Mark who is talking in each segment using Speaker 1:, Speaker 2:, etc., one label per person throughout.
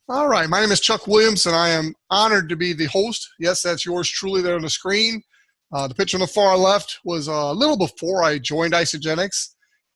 Speaker 1: All right, my name is Chuck Williams, and I am honored to be the host. Yes, that's yours truly there on the screen. The picture on the far left was a little before I joined Isagenix,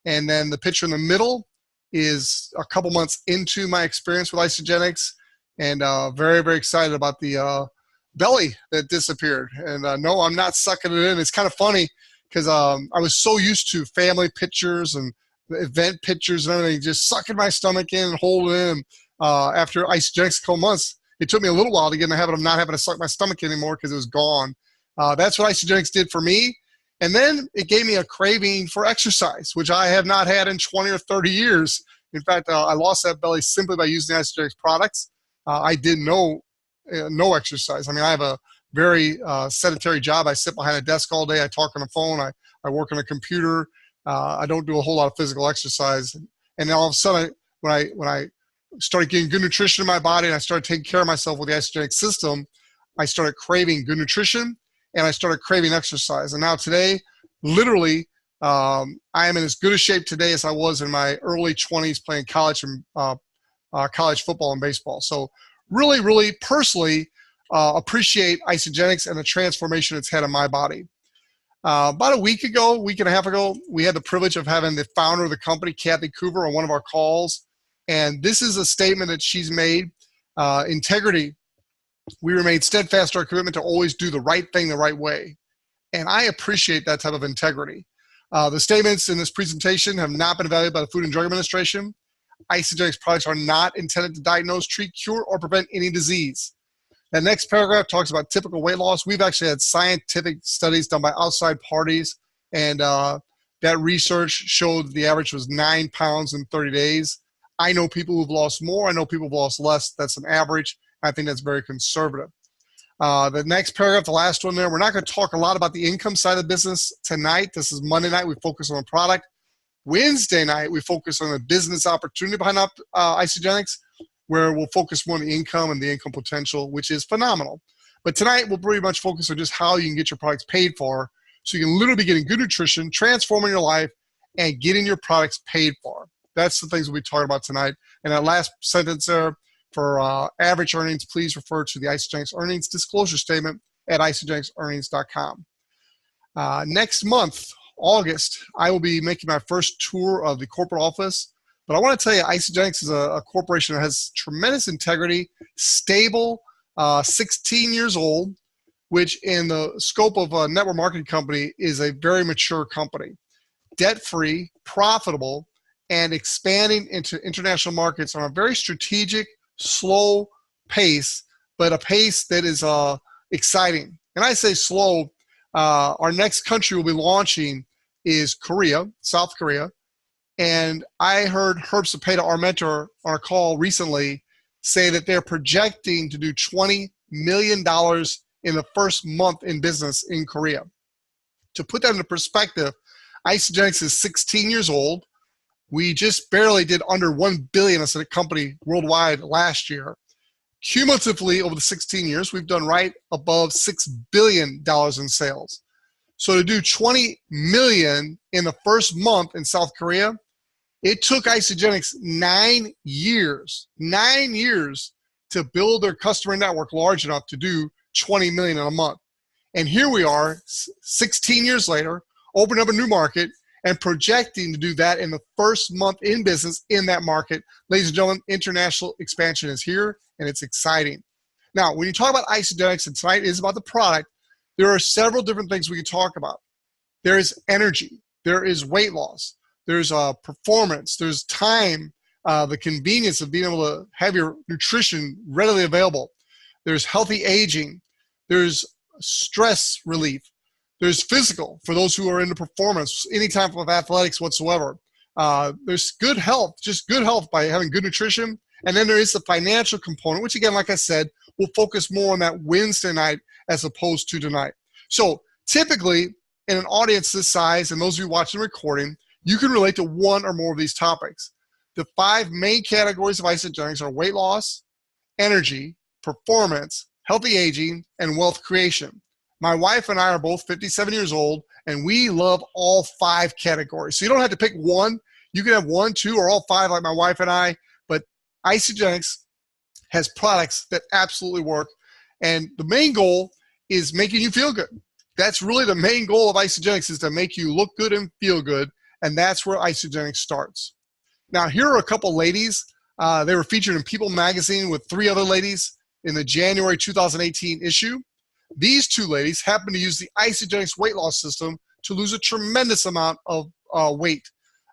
Speaker 1: and then the picture in the middle is a couple months into my experience with Isagenix, and very, very excited about the belly that disappeared. And no, I'm not sucking it in. It's kind of funny because I was so used to family pictures and event pictures and everything, just sucking my stomach in and holding it in. After Isagenix a couple months, it took me a little while to get in the habit of not having to suck my stomach anymore because it was gone. That's what Isagenix did for me. And then it gave me a craving for exercise, which I have not had in 20 or 30 years. In fact, I lost that belly simply by using Isagenix products. I did no exercise. I mean, I have a very sedentary job. I sit behind a desk all day. I talk on the phone. I work on a computer. I don't do a whole lot of physical exercise. And then all of a sudden, when I started getting good nutrition in my body and I started taking care of myself with the Isagenix system, I started craving good nutrition and I started craving exercise. And now today, literally, I am in as good a shape today as I was in my early 20s playing college football and baseball. So really, really personally appreciate Isagenix and the transformation it's had in my body. About a week and a half ago, we had the privilege of having the founder of the company, Kathy Coover, on one of our calls. And this is a statement that she's made. Integrity. We remain steadfast to our commitment to always do the right thing the right way. And I appreciate that type of integrity. The statements in this presentation have not been evaluated by the Food and Drug Administration. Isagenix products are not intended to diagnose, treat, cure, or prevent any disease. The next paragraph talks about typical weight loss. We've actually had scientific studies done by outside parties, and that research showed the average was 9 pounds in 30 days. I know people who've lost more. I know people who've lost less. That's an average. I think that's very conservative. The next paragraph, the last one there, we're not going to talk a lot about the income side of the business tonight. This is Monday night. We focus on the product. Wednesday night, we focus on the business opportunity behind Isagenix, where we'll focus more on the income and the income potential, which is phenomenal. But tonight, we'll pretty much focus on just how you can get your products paid for so you can literally be getting good nutrition, transforming your life, and getting your products paid for. That's the things we'll be talking about tonight. And that last sentence there, for average earnings, please refer to the Isagenix earnings disclosure statement at isagenixearnings.com. Next month, August, I will be making my first tour of the corporate office. But I want to tell you, Isagenix is a corporation that has tremendous integrity, stable, 16 years old, which in the scope of a network marketing company is a very mature company. Debt-free, profitable, and expanding into international markets on a very strategic, slow pace, but a pace that is exciting. And I say slow. Our next country we'll be launching is Korea, South Korea. And I heard Herb Cepeda, our mentor, on a call recently say that they're projecting to do $20 million in the first month in business in Korea. To put that into perspective, Isagenix is 16 years old. We just barely did under 1 billion as a company worldwide last year. Cumulatively, over the 16 years, we've done right above $6 billion in sales. So to do 20 million in the first month in South Korea, it took Isagenix 9 years to build their customer network large enough to do 20 million in a month. And here we are, 16 years later, opening up a new market and projecting to do that in the first month in business in that market. Ladies and gentlemen, international expansion is here, and it's exciting. Now, when you talk about Isagenix, and tonight is about the product, there are several different things we can talk about. There is energy. There is weight loss. There's performance. There's time, the convenience of being able to have your nutrition readily available. There's healthy aging. There's stress relief. There's physical for those who are into performance, any type of athletics whatsoever. There's good health, just good health by having good nutrition. And then there is the financial component, which again, like I said, we'll focus more on that Wednesday night as opposed to tonight. So typically in an audience this size, and those of you watching the recording, you can relate to one or more of these topics. The 5 main categories of Isagenix are weight loss, energy, performance, healthy aging, and wealth creation. My wife and I are both 57 years old, and we love all 5 categories. So you don't have to pick one. You can have 1, 2, or all 5 like my wife and I, but Isagenix has products that absolutely work. And the main goal is making you feel good. That's really the main goal of Isagenix, is to make you look good and feel good. And that's where Isagenix starts. Now, here are a couple ladies. They were featured in People magazine with 3 other ladies in the January 2018 issue. These 2 ladies happened to use the Isagenix weight loss system to lose a tremendous amount of weight.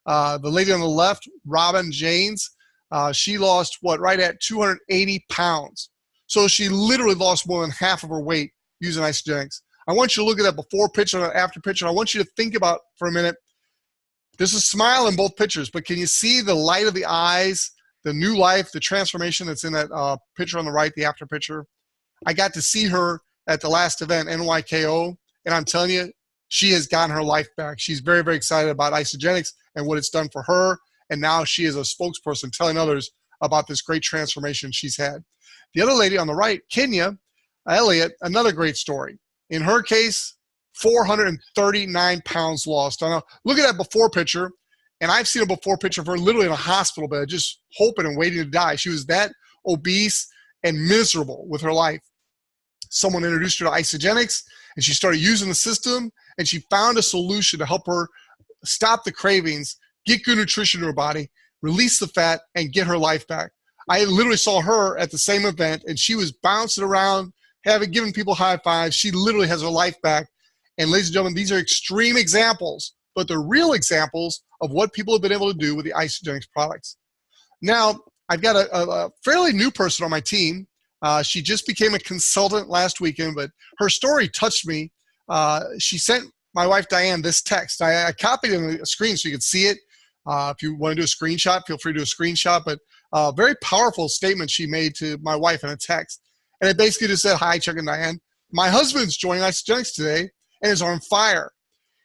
Speaker 1: The lady on the left, Robin Janes, she lost right at 280 pounds. So she literally lost more than half of her weight using Isagenix. I want you to look at that before picture and after picture. I want you to think about for a minute. There's a smile in both pictures, but can you see the light of the eyes, the new life, the transformation that's in that picture on the right, the after picture? I got to see her at the last event, NYKO, and I'm telling you, she has gotten her life back. She's very, very excited about Isagenix and what it's done for her, and now she is a spokesperson telling others about this great transformation she's had. The other lady on the right, Kenya Elliott, another great story. In her case, 439 pounds lost. Now, look at that before picture, and I've seen a before picture of her literally in a hospital bed, just hoping and waiting to die. She was that obese and miserable with her life. Someone introduced her to Isagenix, and she started using the system, and she found a solution to help her stop the cravings, get good nutrition to her body, release the fat, and get her life back. I literally saw her at the same event, and she was bouncing around, giving people high fives. She literally has her life back. And ladies and gentlemen, these are extreme examples, but they're real examples of what people have been able to do with the Isagenix products. Now, I've got a fairly new person on my team. She just became a consultant last weekend, but her story touched me. She sent my wife, Diane, this text. I copied it on the screen so you could see it. If you want to do a screenshot, feel free to do a screenshot, but a very powerful statement she made to my wife in a text. And it basically just said, "Hi, Chuck and Diane. My husband's joining Isagenix today and is on fire.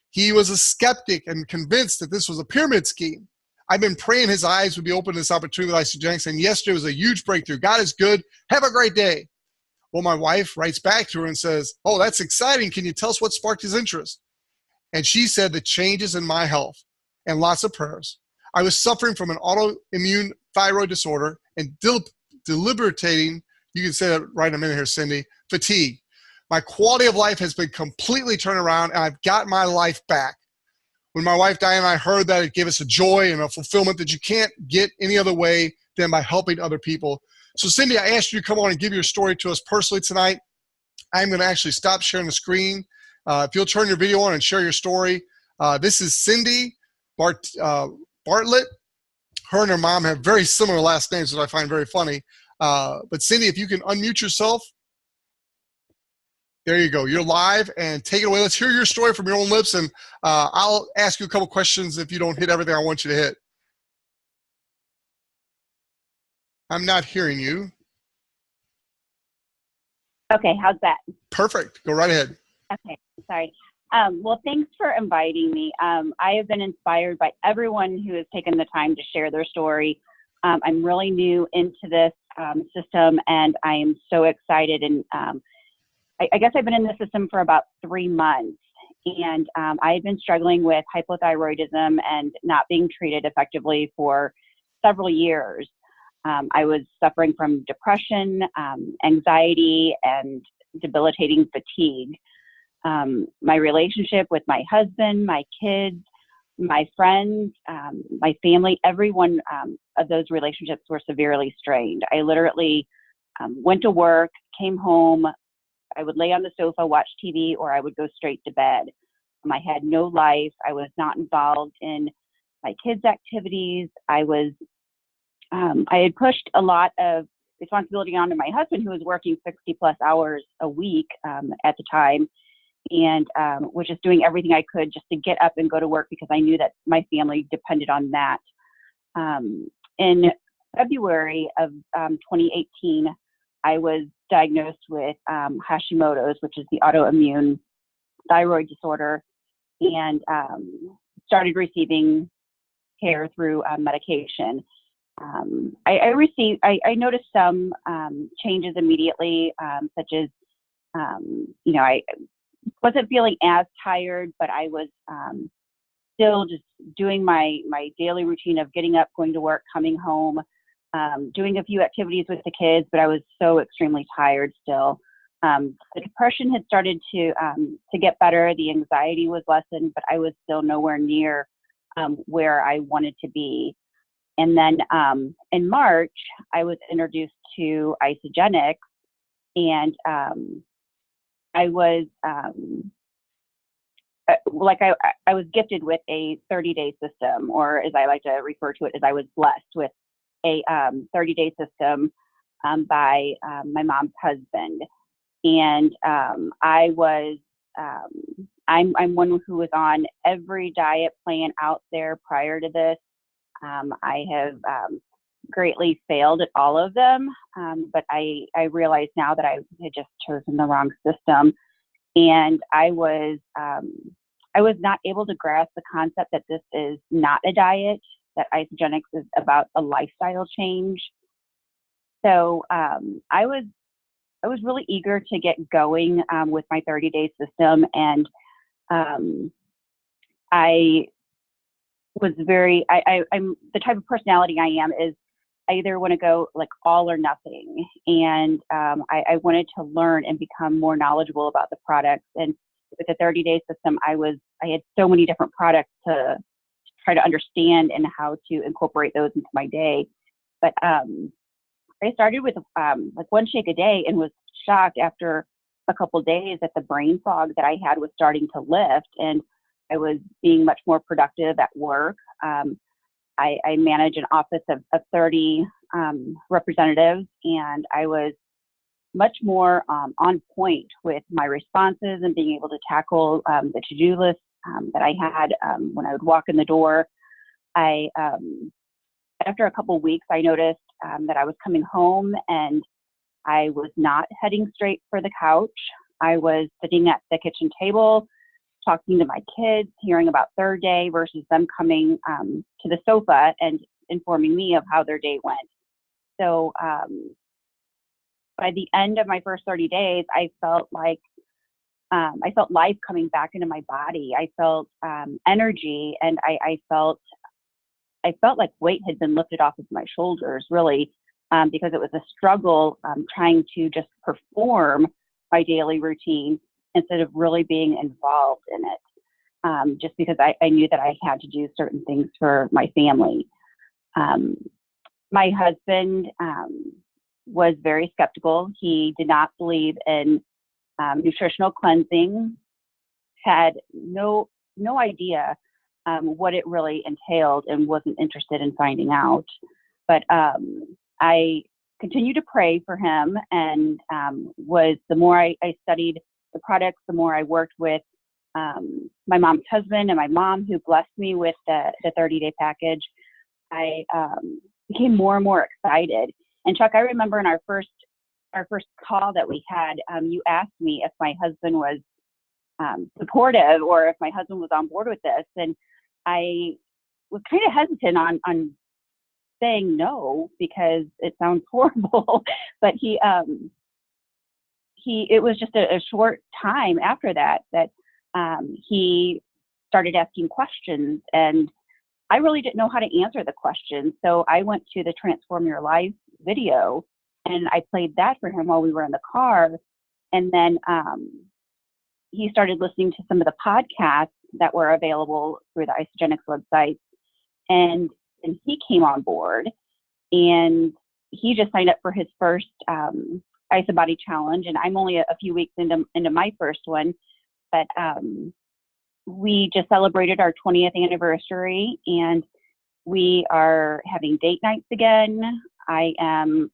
Speaker 1: He was a skeptic and convinced that this was a pyramid scheme. I've been praying his eyes would be open to this opportunity with Isagenix, and yesterday was a huge breakthrough. God is good. Have a great day." Well, my wife writes back to her and says, "Oh, that's exciting. Can you tell us what sparked his interest?" And she said, "The changes in my health and lots of prayers. I was suffering from an autoimmune thyroid disorder and debilitating," you can say that right in a minute here, Cyndy, "fatigue. My quality of life has been completely turned around, and I've got my life back." When my wife Diane and I heard that, it gave us a joy and a fulfillment that you can't get any other way than by helping other people. So Cyndy, I asked you to come on and give your story to us personally tonight. I'm going to actually stop sharing the screen. If you'll turn your video on and share your story. This is Cyndy Bartlett. Her and her mom have very similar last names, which I find very funny. But Cyndy, if you can unmute yourself. There you go. You're live, and take it away. Let's hear your story from your own lips, and I'll ask you a couple questions if you don't hit everything I want you to hit. I'm not hearing you.
Speaker 2: Okay, how's that?
Speaker 1: Perfect. Go right ahead.
Speaker 2: Okay, sorry. Well, thanks for inviting me. I have been inspired by everyone who has taken the time to share their story. I'm really new into this system, and I am so excited. And I guess I've been in the system for about 3 months, and I had been struggling with hypothyroidism and not being treated effectively for several years. I was suffering from depression, anxiety, and debilitating fatigue. My relationship with my husband, my kids, my friends, my family, every one of those relationships were severely strained. I literally went to work, came home, I would lay on the sofa, watch TV, or I would go straight to bed. I had no life. I was not involved in my kids' activities. I had pushed a lot of responsibility onto my husband, who was working 60+ hours a week at the time, and was just doing everything I could just to get up and go to work because I knew that my family depended on that. In February of 2018, I was diagnosed with Hashimoto's, which is the autoimmune thyroid disorder, and started receiving care through medication. I noticed some changes immediately, such as, I wasn't feeling as tired, but I was still just doing my daily routine of getting up, going to work, coming home. doing a few activities with the kids, but I was so extremely tired still. The depression had started to get better. The anxiety was lessened, but I was still nowhere near where I wanted to be. And then in March, I was introduced to Isagenix, and I was I was gifted with a 30-day system, or as I like to refer to it, as I was blessed with a 30-day system by my mom's husband. And I was I'm one who was on every diet plan out there prior to this. I have greatly failed at all of them, but I realize now that I had just chosen the wrong system, and I was not able to grasp the concept that this is not a diet, that Isagenix is about a lifestyle change. So I was really eager to get going with my 30-day system, and I was I'm the type of personality I am is I either want to go like all or nothing, and I wanted to learn and become more knowledgeable about the products. And with the 30-day system, I had so many different products to try to understand and how to incorporate those into my day. But I started with like one shake a day and was shocked after a couple of days that the brain fog that I had was starting to lift, and I was being much more productive at work. I manage an office of 30 representatives, and I was much more on point with my responses and being able to tackle the to-do list that I had when I would walk in the door. After a couple of weeks, I noticed that I was coming home and I was not heading straight for the couch. I was sitting at the kitchen table, talking to my kids, hearing about their day versus them coming to the sofa and informing me of how their day went. So by the end of my first 30 days, I felt life coming back into my body. I felt energy, and I felt like weight had been lifted off of my shoulders, really, because it was a struggle trying to just perform my daily routine instead of really being involved in it, just because I knew that I had to do certain things for my family. My husband was very skeptical. He did not believe in nutritional cleansing, had no idea what it really entailed, and wasn't interested in finding out. But I continued to pray for him, and the more I studied the products, the more I worked with my mom's husband and my mom, who blessed me with the 30-day package. I became more and more excited. And Chuck, I remember in our first call that we had, you asked me if my husband was supportive, or if my husband was on board with this, and I was kind of hesitant on saying no because it sounds horrible. But it was just a short time after that he started asking questions, and I really didn't know how to answer the questions. So I went to the Transform Your Life video, and I played that for him while we were in the car. And then he started listening to some of the podcasts that were available through the Isagenix website, and he came on board, and he just signed up for his first Ice and Body Challenge, and I'm only a few weeks into my first one. But we just celebrated our 20th anniversary, and we are having date nights again. I am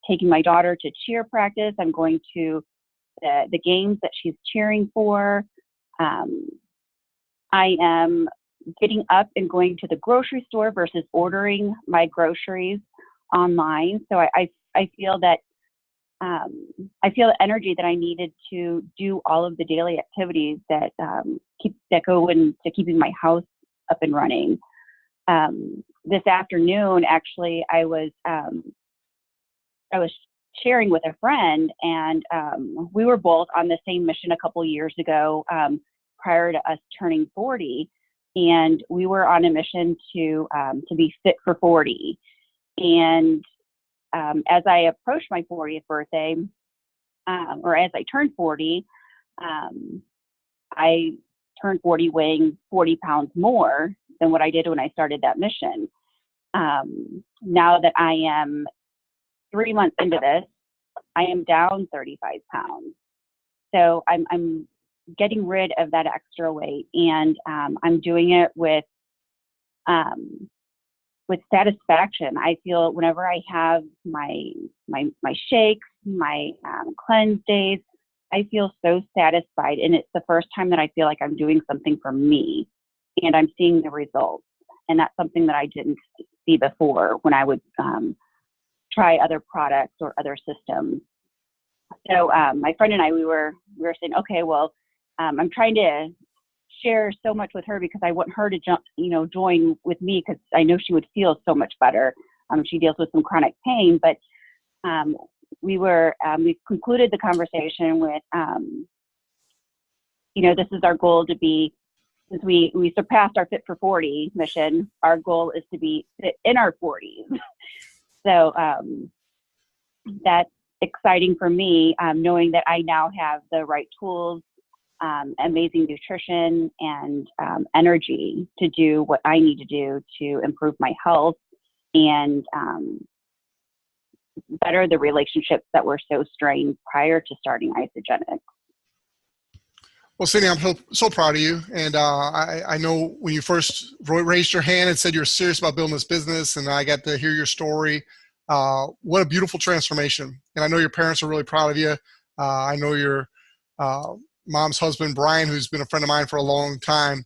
Speaker 2: taking my daughter to cheer practice. I'm going to the games that she's cheering for. I am getting up and going to the grocery store versus ordering my groceries online. So I feel that the energy that I needed to do all of the daily activities that go into keeping my house up and running. This afternoon, actually, I was sharing with a friend, and we were both on the same mission a couple years ago, prior to us turning 40, and we were on a mission to be fit for 40. And as I approached my 40th birthday, or as I turned 40, I turned 40 weighing 40 pounds more than what I did when I started that mission. Now that I am 3 months into this, I am down 35 pounds. So I'm getting rid of that extra weight, and I'm doing it with satisfaction. I feel whenever I have my shakes, my cleanse days, I feel so satisfied, and it's the first time that I feel like I'm doing something for me, and I'm seeing the results. And that's something that I didn't see before when I would try other products or other systems. So my friend and I, we were saying, okay, well, I'm trying to share so much with her because I want her to join with me, because I know she would feel so much better. She deals with some chronic pain, but we concluded the conversation with, this is our goal to be, since we surpassed our Fit for 40 mission, our goal is to be fit in our 40s. So that's exciting for me, knowing that I now have the right tools, amazing nutrition, and energy to do what I need to do to improve my health and better the relationships that were so strained prior to starting Isagenix.
Speaker 1: Well, Cyndy, I'm so proud of you. And I know when you first raised your hand and said you're serious about building this business, and I got to hear your story, what a beautiful transformation. And I know your parents are really proud of you. I know your mom's husband, Brian, who's been a friend of mine for a long time,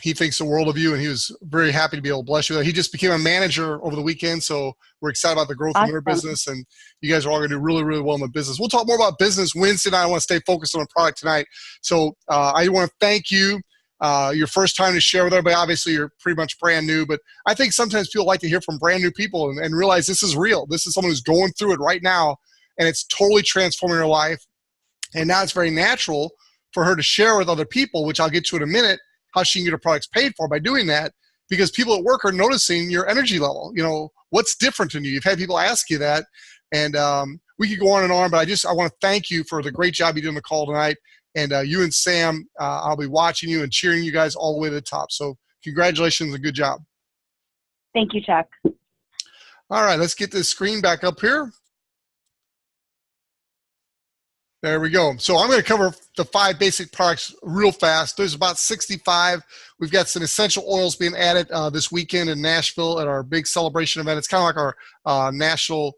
Speaker 1: he thinks the world of you, and he was very happy to be able to bless you. He just became a manager over the weekend, so we're excited about the growth of your business, and you guys are all going to do really, really well in the business. We'll talk more about business Wednesday night. I want to stay focused on the product tonight. So I want to thank you. Your first time to share with everybody. Obviously, you're pretty much brand new, but I think sometimes people like to hear from brand new people and realize this is real. This is someone who's going through it right now, and it's totally transforming their life. And now it's very natural for her to share with other people, which I'll get to in a minute, how she can get her products paid for by doing that, because people at work are noticing your energy level. What's different in you? You've had people ask you that, and we could go on and on, but I want to thank you for the great job you did on the call tonight. And you and Sam, I'll be watching you and cheering you guys all the way to the top. So congratulations and good job.
Speaker 2: Thank you, Chuck.
Speaker 1: All right, let's get this screen back up here. There we go. So I'm going to cover the 5 basic products real fast. There's about 65. We've got some essential oils being added this weekend in Nashville at our big celebration event. It's kind of like our national,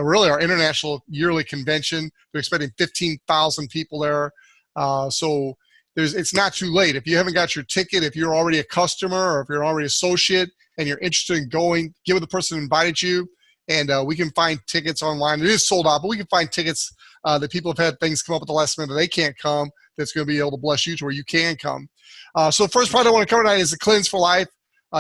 Speaker 1: really our international yearly convention. We're expecting 15,000 people there. So it's not too late. If you haven't got your ticket, if you're already a customer or if you're already an associate and you're interested in going, get with the person who invited you, and we can find tickets online. It is sold out, but we can find tickets that people have had things come up at the last minute that they can't come, that's going to be able to bless you to where you can come. So the first product I want to cover tonight is the Cleanse for Life.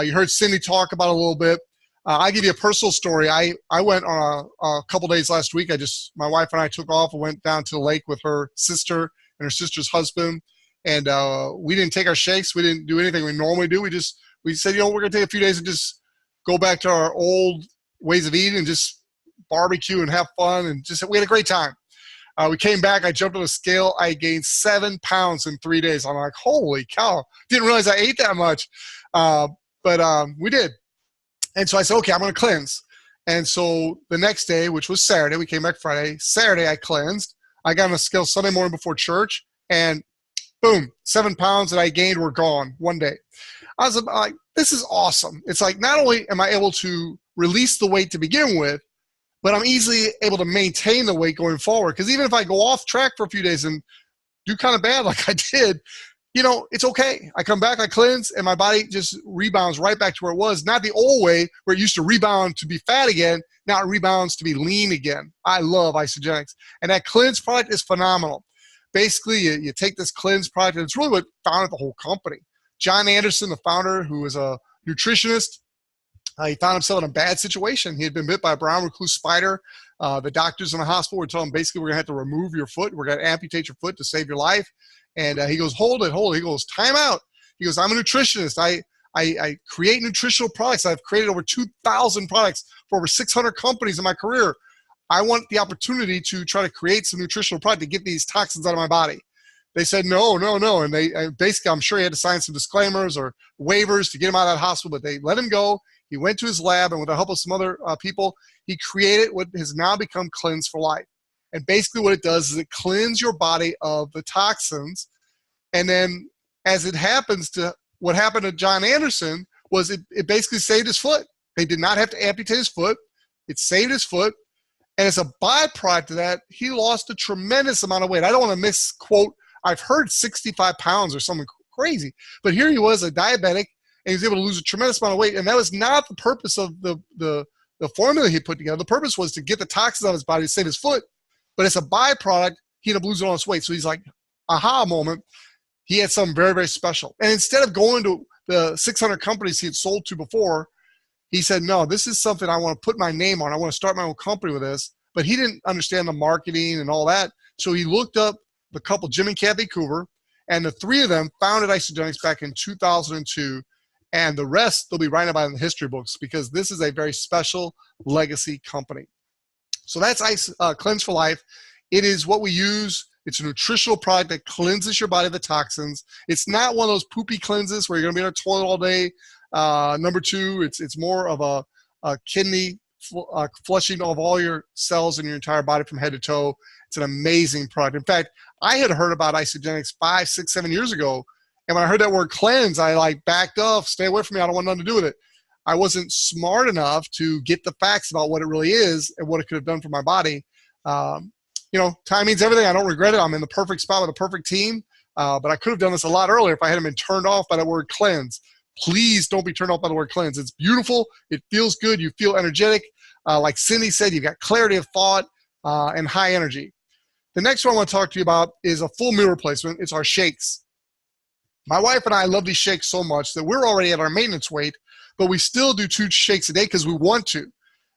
Speaker 1: You heard Cyndy talk about it a little bit. I'll give you a personal story. I went on a couple days last week. My wife and I took off and went down to the lake with her sister and her sister's husband. And we didn't take our shakes. We didn't do anything we normally do. We said, we're going to take a few days and just go back to our old ways of eating and just barbecue and have fun. And we had a great time. We came back. I jumped on a scale. I gained 7 pounds in 3 days. I'm like, holy cow. Didn't realize I ate that much. But we did. And so I said, okay, I'm going to cleanse. And so the next day, which was Saturday, we came back Friday. Saturday, I cleansed. I got on a scale Sunday morning before church, and boom, 7 pounds that I gained were gone one day. I was like, this is awesome. It's like, not only am I able to release the weight to begin with, but I'm easily able to maintain the weight going forward. Because even if I go off track for a few days and do kind of bad like I did, it's okay. I come back, I cleanse, and my body just rebounds right back to where it was. Not the old way where it used to rebound to be fat again. Now it rebounds to be lean again. I love Isagenix. And that cleanse product is phenomenal. Basically, you take this cleanse product, and it's really what founded the whole company. John Anderson, the founder, who was a nutritionist, he found himself in a bad situation. He had been bit by a brown recluse spider. The doctors in the hospital were telling him, basically, we're going to have to remove your foot. We're going to amputate your foot to save your life. And he goes, hold it. He goes, time out. He goes, I'm a nutritionist. I I create nutritional products. I've created over 2,000 products for over 600 companies in my career. I want the opportunity to try to create some nutritional product to get these toxins out of my body. They said, no. And they basically, I'm sure he had to sign some disclaimers or waivers to get him out of that hospital, but they let him go. He went to his lab, and with the help of some other people, he created what has now become Cleanse for Life. And basically what it does is it cleanses your body of the toxins. And then as it happens to what happened to John Anderson was it basically saved his foot. They did not have to amputate his foot. It saved his foot. And as a byproduct of that, he lost a tremendous amount of weight. I don't want to misquote. I've heard 65 pounds or something crazy. But here he was, a diabetic, and he was able to lose a tremendous amount of weight. And that was not the purpose of the formula he put together. The purpose was to get the toxins out of his body to save his foot. But as a byproduct, he ended up losing all his weight. So he's like, aha moment. He had something very, very special. And instead of going to the 600 companies he had sold to before, he said, no, this is something I want to put my name on. I want to start my own company with this. But he didn't understand the marketing and all that. So he looked up the couple, Jim and Kathy Coover, and the three of them founded Isagenix back in 2002. And the rest, they'll be writing about in the history books because this is a very special legacy company. So that's Cleanse for Life. It is what we use. It's a nutritional product that cleanses your body of the toxins. It's not one of those poopy cleanses where you're going to be in a toilet all day. Number two, it's more of a kidney flushing of all your cells in your entire body from head to toe. It's an amazing product. In fact, I had heard about Isagenix 5, 6, 7 years ago. And when I heard that word cleanse, I backed off, stay away from me. I don't want nothing to do with it. I wasn't smart enough to get the facts about what it really is and what it could have done for my body. Time means everything. I don't regret it. I'm in the perfect spot with a perfect team. But I could have done this a lot earlier if I hadn't been turned off by the word cleanse. Please don't be turned off by the word cleanse. It's beautiful. It feels good. You feel energetic. Like Cyndy said, you've got clarity of thought and high energy. The next one I want to talk to you about is a full meal replacement. It's our shakes. My wife and I love these shakes so much that we're already at our maintenance weight, but we still do 2 shakes a day because we want to.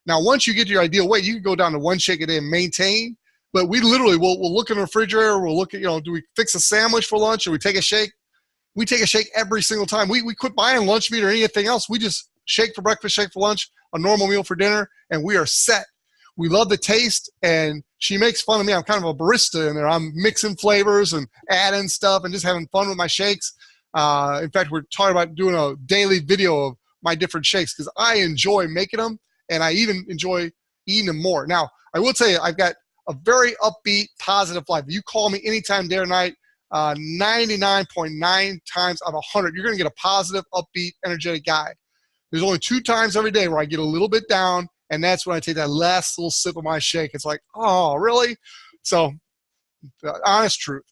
Speaker 1: Now, once you get to your ideal weight, you can go down to 1 shake a day and maintain. But we literally we'll look in the refrigerator. We'll look at, do we fix a sandwich for lunch or we take a shake? We take a shake every single time. We quit buying lunch meat or anything else. We just shake for breakfast, shake for lunch, a normal meal for dinner, and we are set. We love the taste, and she makes fun of me. I'm kind of a barista in there. I'm mixing flavors and adding stuff and just having fun with my shakes. In fact, we're talking about doing a daily video of my different shakes because I enjoy making them, and I even enjoy eating them more. Now, I will tell you, I've got a very upbeat, positive life. You call me anytime, day or night, 99.9 times out of 100, you're going to get a positive, upbeat, energetic guy. There's only 2 times every day where I get a little bit down, and that's when I take that last little sip of my shake. It's like, oh, really? So, the honest truth.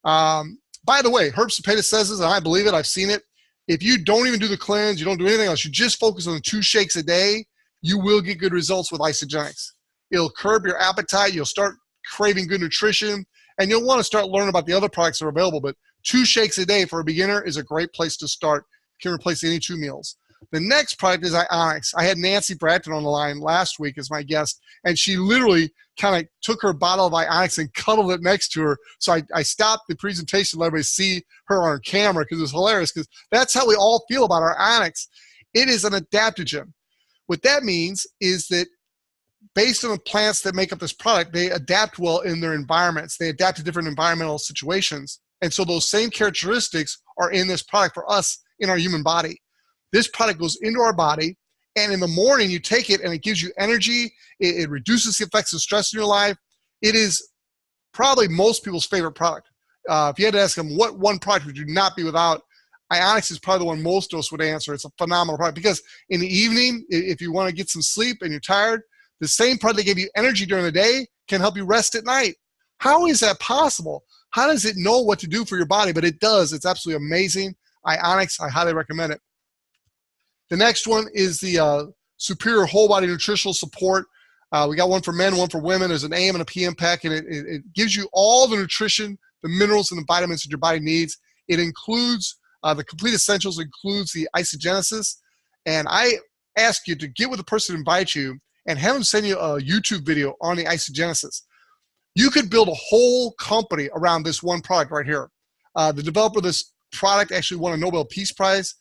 Speaker 1: By the way, Herb Cepeda says this, and I believe it. I've seen it. If you don't even do the cleanse, you don't do anything else, you just focus on the 2 shakes a day, you will get good results with Isagenix. It'll curb your appetite. You'll start craving good nutrition, and you'll want to start learning about the other products that are available. But 2 shakes a day for a beginner is a great place to start. Can replace any 2 meals. The next product is Isagenix. I had Nancy Bratton on the line last week as my guest, and she literally kind of took her bottle of Isagenix and cuddled it next to her. So I stopped the presentation to let everybody see her on camera because it was hilarious, because that's how we all feel about our Isagenix. It is an adaptogen. What that means is that based on the plants that make up this product, they adapt well in their environments. They adapt to different environmental situations. And so those same characteristics are in this product for us in our human body. This product goes into our body, and in the morning you take it and it gives you energy. It reduces the effects of stress in your life. It is probably most people's favorite product. If you had to ask them what one product would you not be without, Isagenix is probably the one most of us would answer. It's a phenomenal product because in the evening, if you want to get some sleep and you're tired, the same product that gave you energy during the day can help you rest at night. How is that possible? How does it know what to do for your body? But it does. It's absolutely amazing. Isagenix, I highly recommend it. The next one is the Superior Whole Body Nutritional Support. We got one for men, one for women. There's an AM and a PM pack, and it gives you all the nutrition, the minerals, and the vitamins that your body needs. It includes the complete essentials, includes the Isagenesis. And I ask you to get with the person who invites you and have them send you a YouTube video on the Isagenesis. You could build a whole company around this one product right here. The developer of this product actually won a Nobel Peace Prize.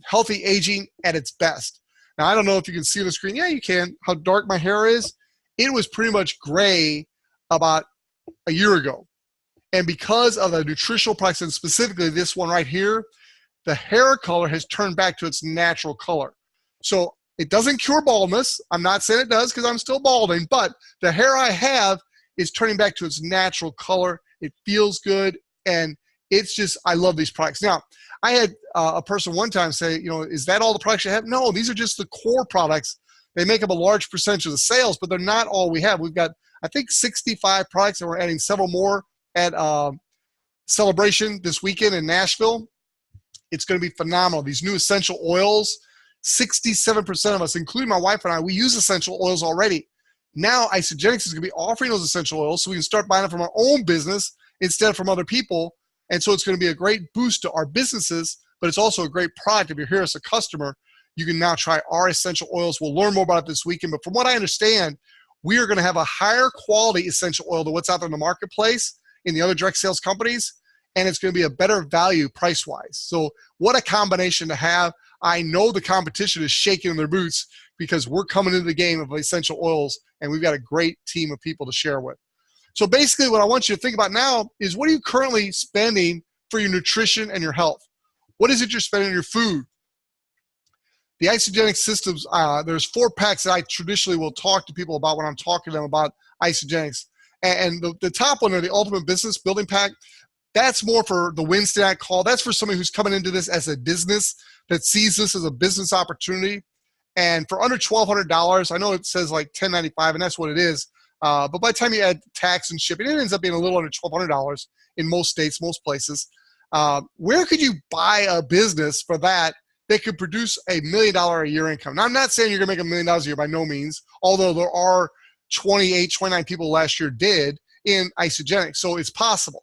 Speaker 1: healthy aging at its best. Now, I don't know if you can see on the screen. Yeah, you can. How dark my hair is. It was pretty much gray about a year ago. And because of the nutritional products, and specifically this one right here, the hair color has turned back to its natural color. So it doesn't cure baldness. I'm not saying it does because I'm still balding, but the hair I have is turning back to its natural color. It feels good, and it's just, I love these products. Now, I had a person one time say, you know, is that all the products you have? No, these are just the core products. They make up a large percentage of the sales, but they're not all we have. We've got, I think, 65 products, and we're adding several more at Celebration this weekend in Nashville. It's going to be phenomenal. These new essential oils, 67% of us, including my wife and I, we use essential oils already. Now, Isagenix is going to be offering those essential oils so we can start buying them from our own business instead of from other people. And so it's going to be a great boost to our businesses, but it's also a great product. If you're here as a customer, you can now try our essential oils. We'll learn more about it this weekend. But from what I understand, we are going to have a higher quality essential oil than what's out there in the marketplace in the other direct sales companies, and it's going to be a better value price-wise. So what a combination to have. I know the competition is shaking in their boots because we're coming into the game of essential oils, and we've got a great team of people to share with. So basically what I want you to think about now is, what are you currently spending for your nutrition and your health? What is it you're spending on your food? The Isagenix systems, there's 4 packs that I traditionally will talk to people about when I'm talking to them about Isagenix. And the top one, or the Ultimate Business Building Pack, that's more for the Wednesday night call. That's for somebody who's coming into this as a business, that sees this as a business opportunity. And for under $1,200, I know it says like $1,095, and that's what it is. But by the time you add tax and shipping, it ends up being a little under $1,200 in most states, most places. Where could you buy a business for that could produce $1 million a year income? Now, I'm not saying you're going to make $1 million a year by no means, although there are 29 people last year did in Isagenix, so it's possible.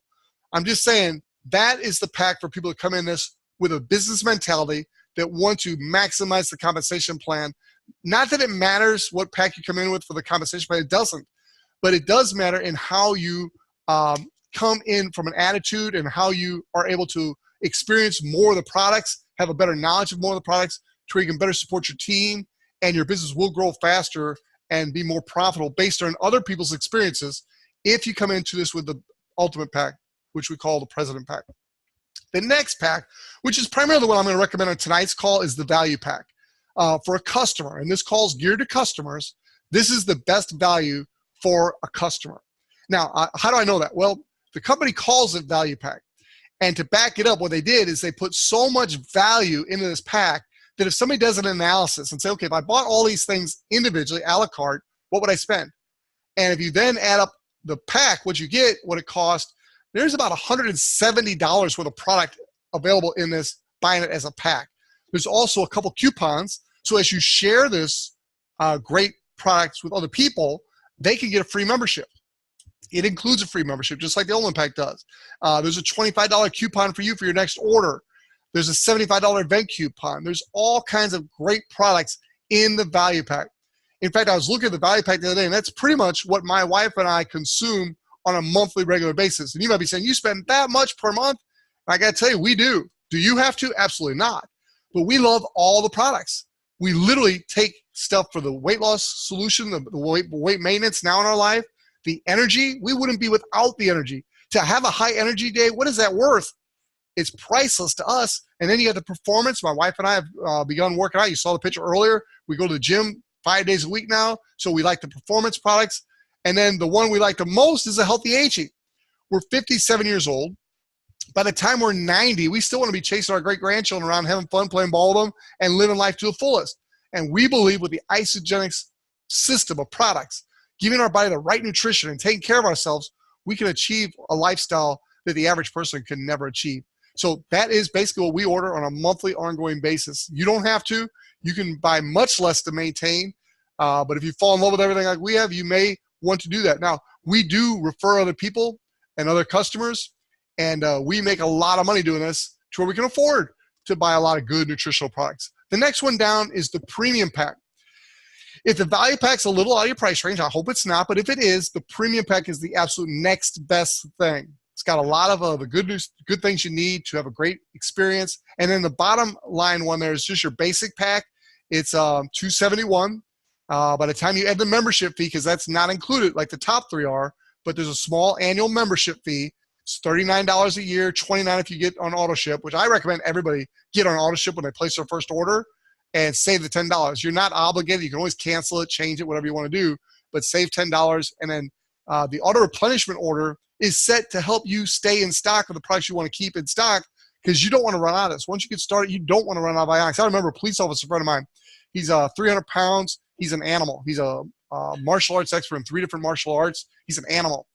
Speaker 1: I'm just saying that is the pack for people to come in this with a business mentality that want to maximize the compensation plan. Not that it matters what pack you come in with for the compensation plan, it doesn't. But it does matter in how you come in from an attitude and how you are able to experience more of the products, have a better knowledge of more of the products, to where you can better support your team, and your business will grow faster and be more profitable based on other people's experiences if you come into this with the Ultimate Pack, which we call the President Pack. The next pack, which is primarily the one I'm going to recommend on tonight's call, is the Value Pack. For a customer, and this call is geared to customers, this is the best value for a customer. Now, how do I know that? Well, the company calls it Value Pack. And to back it up, what they did is they put so much value into this pack that if somebody does an analysis and say, okay, if I bought all these things individually, a la carte, what would I spend? And if you then add up the pack, what you get, what it cost, there's about $170 worth of product available in this, buying it as a pack. There's also a couple coupons. So as you share this great products with other people, they can get a free membership. It includes a free membership, just like the Ultimate Pack does. There's a $25 coupon for you for your next order. There's a $75 event coupon. There's all kinds of great products in the Value Pack. In fact, I was looking at the Value Pack the other day, and that's pretty much what my wife and I consume on a monthly, regular basis. And you might be saying, you spend that much per month? I got to tell you, we do. Do you have to? Absolutely not. But we love all the products. We literally take stuff for the weight loss solution, the weight maintenance now in our life, the energy. We wouldn't be without the energy. To have a high energy day, what is that worth? It's priceless to us. And then you have the performance. My wife and I have begun working out. You saw the picture earlier. We go to the gym 5 days a week now. So we like the performance products. And then the one we like the most is the healthy aging. We're 57 years old. By the time we're 90, we still want to be chasing our great-grandchildren around, having fun, playing ball with them, and living life to the fullest. And we believe with the Isagenix system of products, giving our body the right nutrition and taking care of ourselves, we can achieve a lifestyle that the average person can never achieve. So that is basically what we order on a monthly, ongoing basis. You don't have to. You can buy much less to maintain. But if you fall in love with everything like we have, you may want to do that. Now, we do refer other people and other customers, and we make a lot of money doing this to where we can afford to buy a lot of good nutritional products. The next one down is the Premium Pack. If the Value Pack's a little out of your price range, I hope it's not, but if it is, the Premium Pack is the absolute next best thing. It's It's got a lot of the good things you need to have a great experience. And then the bottom line one there is just your basic pack. It's $271. By the time you add the membership fee, because that's not included like the top three are, but there's a small annual membership fee. It's $39 a year, $29 if you get on auto ship, which I recommend everybody get on auto ship when they place their first order and save the $10. You're not obligated. You can always cancel it, change it, whatever you want to do, but save $10. And then the auto replenishment order is set to help you stay in stock of the products you want to keep in stock, because you don't want to run out of this. Once you get started, you don't want to run out of Isagenix. I remember a police officer friend of mine. He's 300 pounds. He's an animal. He's a martial arts expert in 3 different martial arts. He's an animal.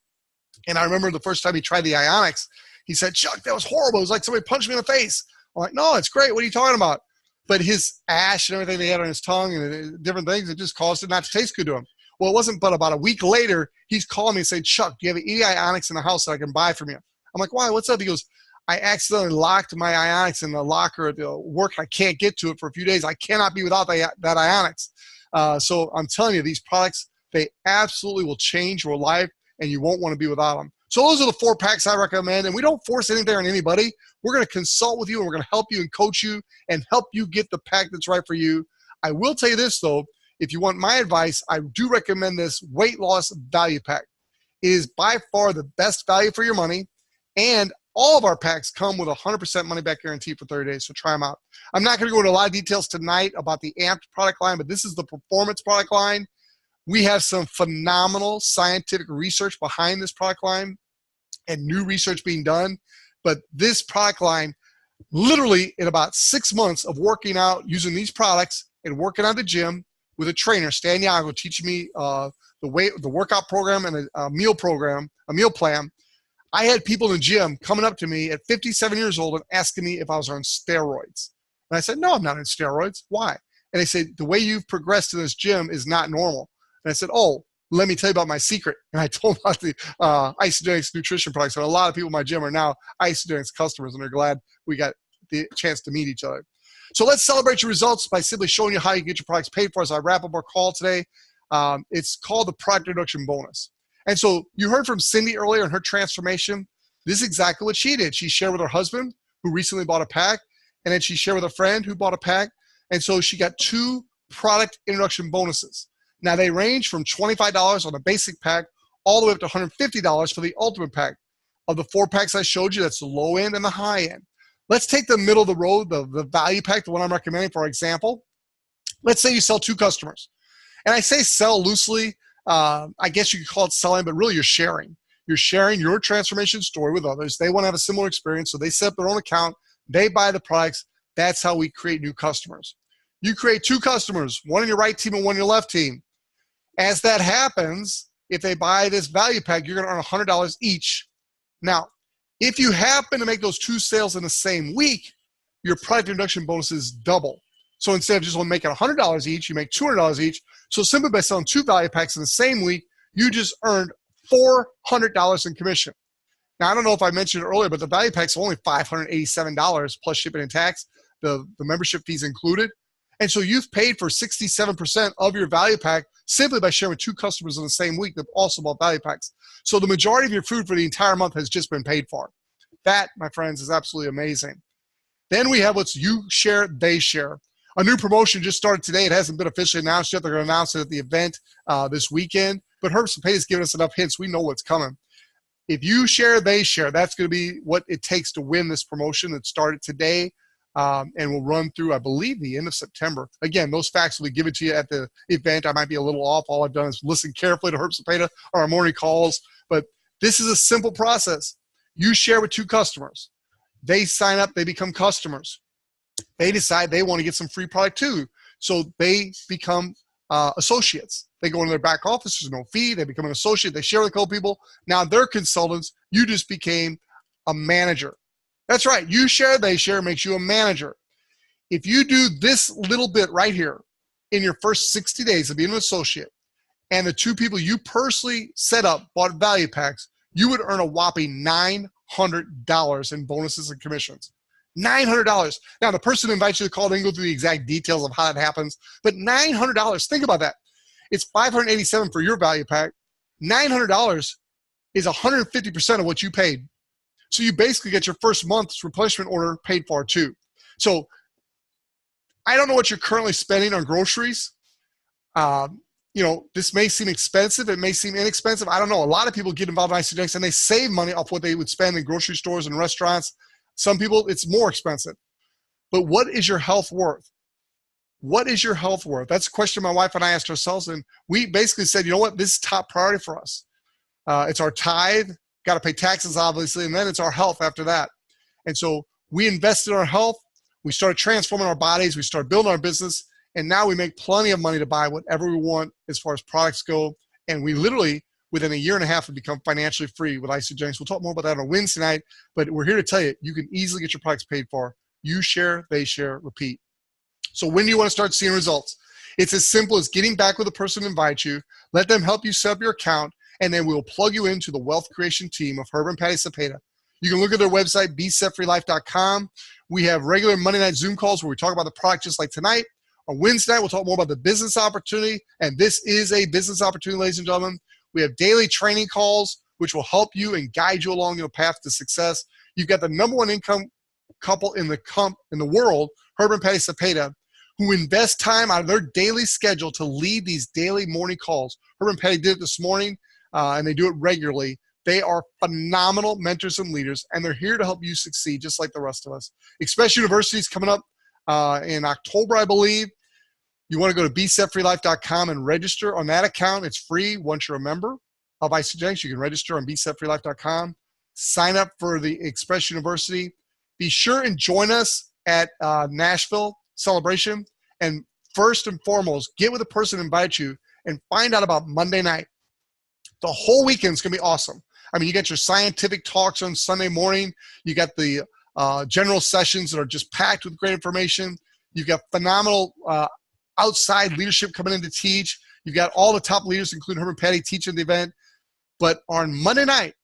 Speaker 1: And I remember the first time he tried the Isagenix, he said, "Chuck, that was horrible. It was like somebody punched me in the face." I'm like, "No, it's great. What are you talking about?" But his ash and everything they had on his tongue and different things, it just caused it not to taste good to him. Well, it wasn't but about a week later, he's calling me and saying, "Chuck, do you have any Isagenix in the house that I can buy from you?" I'm like, "Why? What's up?" He goes, "I accidentally locked my Isagenix in the locker at the work. I can't get to it for a few days. I cannot be without that Isagenix." So I'm telling you, these products, they absolutely will change your life, and you won't want to be without them. So those are the 4 packs I recommend, and we don't force anything on anybody. We're going to consult with you, and we're going to help you and coach you and help you get the pack that's right for you. I will tell you this, though. If you want my advice, I do recommend this weight loss value pack. It is by far the best value for your money, and all of our packs come with a 100% money-back guarantee for 30 days, so try them out. I'm not going to go into a lot of details tonight about the Amped product line, but this is the performance product line. We have some phenomenal scientific research behind this product line and new research being done. But this product line, literally in about 6 months of working out using these products and working out at the gym with a trainer, Stan Yago, teaching me the workout program and a meal plan, I had people in the gym coming up to me at 57 years old and asking me if I was on steroids. And I said, "No, I'm not on steroids. Why?" And they said, "The way you've progressed in this gym is not normal." And I said, "Oh, let me tell you about my secret." And I told about the Isagenix nutrition products. So a lot of people in my gym are now Isagenix customers, and they're glad we got the chance to meet each other. So let's celebrate your results by simply showing you how you get your products paid for as I wrap up our call today. It's called the product introduction bonus. And so you heard from Cyndy earlier in her transformation. This is exactly what she did. She shared with her husband, who recently bought a pack, and then she shared with a friend who bought a pack. And so she got 2 product introduction bonuses. Now, they range from $25 on the basic pack all the way up to $150 for the ultimate pack. Of the 4 packs I showed you, that's the low end and the high end. Let's take the middle of the road, the value pack, the one I'm recommending, for example. Let's say you sell 2 customers. And I say sell loosely. I guess you could call it selling, but really you're sharing. You're sharing your transformation story with others. They want to have a similar experience, so they set up their own account. They buy the products. That's how we create new customers. You create 2 customers, one in your right team and one in your left team. As that happens, if they buy this value pack, you're going to earn $100 each. Now, if you happen to make those 2 sales in the same week, your product introduction bonus is double. So instead of just only making $100 each, you make $200 each. So simply by selling 2 value packs in the same week, you just earned $400 in commission. Now, I don't know if I mentioned it earlier, but the value packs are only $587 plus shipping and tax. The membership fees included. And so you've paid for 67% of your value pack simply by sharing with 2 customers in the same week that also bought value packs. So the majority of your food for the entire month has just been paid for. That, my friends, is absolutely amazing. Then we have what's you share, they share. A new promotion just started today. It hasn't been officially announced yet. They're going to announce it at the event this weekend. But Herbs and Pay's given us enough hints. We know what's coming. If you share, they share. That's going to be what it takes to win this promotion that started today and will run through, I believe, the end of September. Again, those facts will be given to you at the event. I might be a little off. All I've done is listen carefully to Herbs and Pay or our morning calls. But this is a simple process. You share with 2 customers. They sign up. They become customers. They decide they want to get some free product too. So they become associates. They go into their back office. There's no fee. They become an associate. They share with a couple people. Now they're consultants. You just became a manager. That's right. You share, they share makes you a manager. If you do this little bit right here in your first 60 days of being an associate, and the 2 people you personally set up bought value packs, you would earn a whopping $900 in bonuses and commissions. $900. Now, the person who invites you to call, they can go through the exact details of how it happens, but $900, think about that. It's $587 for your value pack. $900 is 150% of what you paid. So you basically get your first month's replenishment order paid for too. So I don't know what you're currently spending on groceries. This may seem expensive. It may seem inexpensive. I don't know. A lot of people get involved in Isagenix and they save money off what they would spend in grocery stores and restaurants. Some people, it's more expensive. But what is your health worth? What is your health worth? That's a question my wife and I asked ourselves. And we basically said, you know what? This is top priority for us. It's our tithe. Got to pay taxes, obviously. And then it's our health after that. And so we invested in our health. We started transforming our bodies. We started building our business. And now we make plenty of money to buy whatever we want as far as products go. And we literally, within a year and a half, have become financially free with Isagenix. We'll talk more about that on Wednesday night. But we're here to tell you, you can easily get your products paid for. You share, they share, repeat. So when do you want to start seeing results? It's as simple as getting back with the person who invites you, let them help you set up your account, and then we'll plug you into the wealth creation team of Herb and Patty Cepeda. You can look at their website, besetfreelife.com. We have regular Monday night Zoom calls where we talk about the product just like tonight. On Wednesday night, we'll talk more about the business opportunity, and this is a business opportunity, ladies and gentlemen. We have daily training calls, which will help you and guide you along your path to success. You've got the number one income couple in the world, Herb and Patty Cepeda, who invest time out of their daily schedule to lead these daily morning calls. Herb and Patty did it this morning, and they do it regularly. They are phenomenal mentors and leaders, and they're here to help you succeed just like the rest of us. Express University is coming up in October, I believe. You want to go to besetfreelife.com and register on that account. It's free once you're a member of Isagenix. You can register on besetfreelife.com. Sign up for the Express University. Be sure and join us at Nashville Celebration. And first and foremost, get with the person who invites you and find out about Monday night. The whole weekend's going to be awesome. I mean, you got your scientific talks on Sunday morning. You got the general sessions that are just packed with great information. You've got phenomenal outside leadership coming in to teach. You've got all the top leaders, including Herb and Patty, teaching the event. But on Monday night,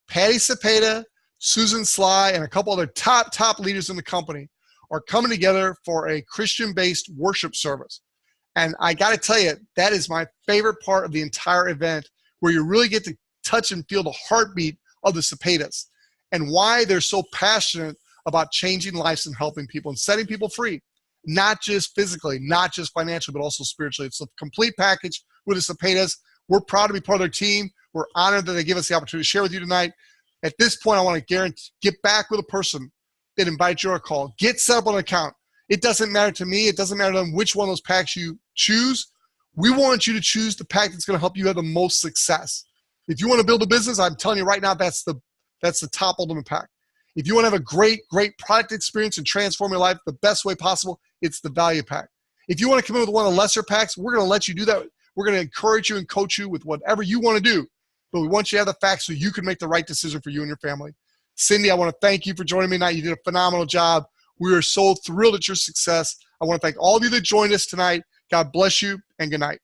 Speaker 1: Patty Cepeda, Susan Sly, and a couple other top leaders in the company are coming together for a Christian-based worship service. And I got to tell you, that is my favorite part of the entire event, where you really get to touch and feel the heartbeat of the Cepedas and why they're so passionate about changing lives and helping people and setting people free, not just physically, not just financially, but also spiritually. It's a complete package with the Cepedas. We're proud to be part of their team. We're honored that they give us the opportunity to share with you tonight. At this point, I want to guarantee, get back with a person that invites you on a call. Get set up on an account. It doesn't matter to me. It doesn't matter to them which one of those packs you choose. We want you to choose the pack that's going to help you have the most success. If you want to build a business, I'm telling you right now, that's the top ultimate pack. If you want to have a great product experience and transform your life the best way possible, it's the value pack. If you want to come in with one of the lesser packs, we're going to let you do that. We're going to encourage you and coach you with whatever you want to do. But we want you to have the facts so you can make the right decision for you and your family. Cyndy, I want to thank you for joining me tonight. You did a phenomenal job. We are so thrilled at your success. I want to thank all of you that joined us tonight. God bless you and good night.